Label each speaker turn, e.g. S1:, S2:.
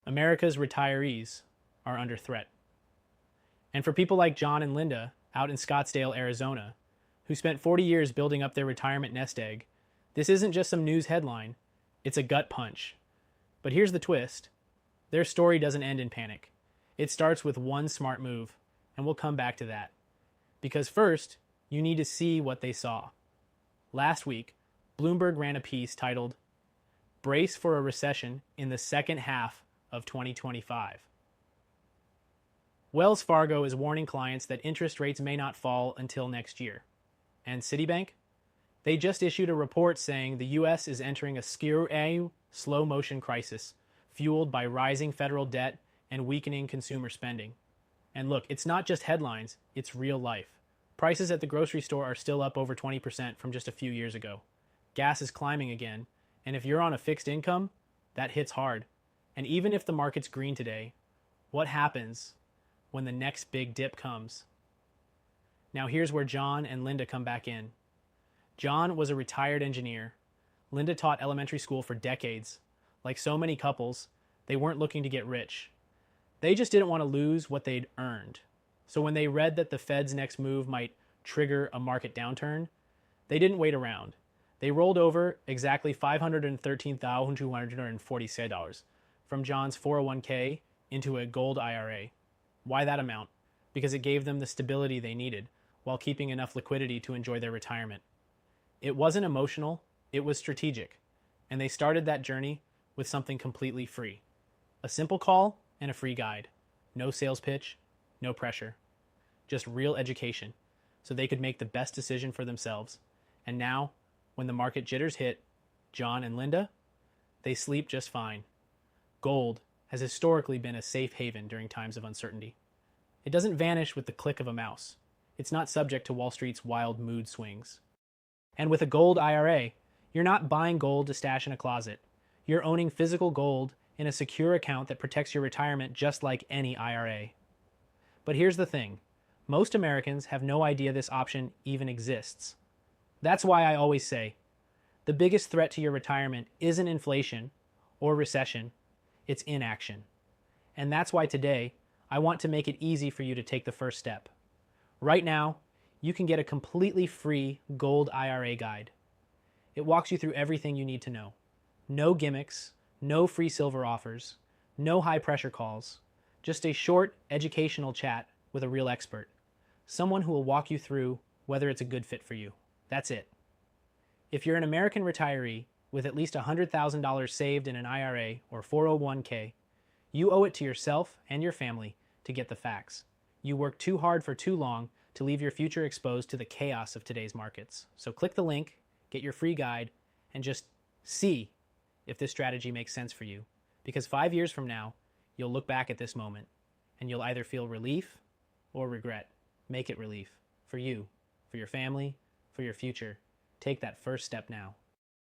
S1: America's retirees are under threat. And for people like John and Linda out in Scottsdale, Arizona, who spent 40 years building up their retirement nest egg, this isn't just some news headline, it's a gut punch. But here's the twist. Their story doesn't end in panic. It starts with one smart move, and we'll come back to that. Because first, you need to see what they saw. Last week, Bloomberg ran a piece titled, "Brace for a Recession in the Second Half of 2025." Wells Fargo is warning clients that interest rates may not fall until next year. And Citibank? They just issued a report saying the US is entering a slow-motion crisis, fueled by rising federal debt and weakening consumer spending. And look, it's not just headlines, it's real life. Prices at the grocery store are still up over 20% from just a few years ago. Gas is climbing again, and if you're on a fixed income, that hits hard. And even if the market's green today, what happens when the next big dip comes? Now here's where John and Linda come back in. John was a retired engineer. Linda taught elementary school for decades. Like so many couples, they weren't looking to get rich. They just didn't want to lose what they'd earned. So when they read that the Fed's next move might trigger a market downturn, they didn't wait around. They rolled over exactly $513,246 from John's 401k into a gold IRA. Why that amount? Because it gave them the stability they needed while keeping enough liquidity to enjoy their retirement. It wasn't emotional, it was strategic. And they started that journey with something completely free. A simple call and a free guide. No sales pitch, no pressure. Just real education so they could make the best decision for themselves. And now, when the market jitters hit, John and Linda, they sleep just fine. Gold has historically been a safe haven during times of uncertainty. It doesn't vanish with the click of a mouse. It's not subject to Wall Street's wild mood swings. And with a gold IRA, you're not buying gold to stash in a closet. You're owning physical gold in a secure account that protects your retirement just like any IRA. But here's the thing. Most Americans have no idea this option even exists. That's why I always say, the biggest threat to your retirement isn't inflation or recession, it's inaction. And that's why today, I want to make it easy for you to take the first step. Right now, you can get a completely free gold IRA guide. It walks you through everything you need to know. No gimmicks, no free silver offers, no high pressure calls, just a short educational chat with a real expert. Someone who will walk you through whether it's a good fit for you. That's it. If you're an American retiree with at least $100,000 saved in an IRA or 401k, you owe it to yourself and your family to get the facts. You worked too hard for too long to leave your future exposed to the chaos of today's markets. So click the link, get your free guide, and just see if this strategy makes sense for you. Because 5 years from now, you'll look back at this moment and you'll either feel relief or regret. Make it relief for you, for your family, for your future. Take that first step now.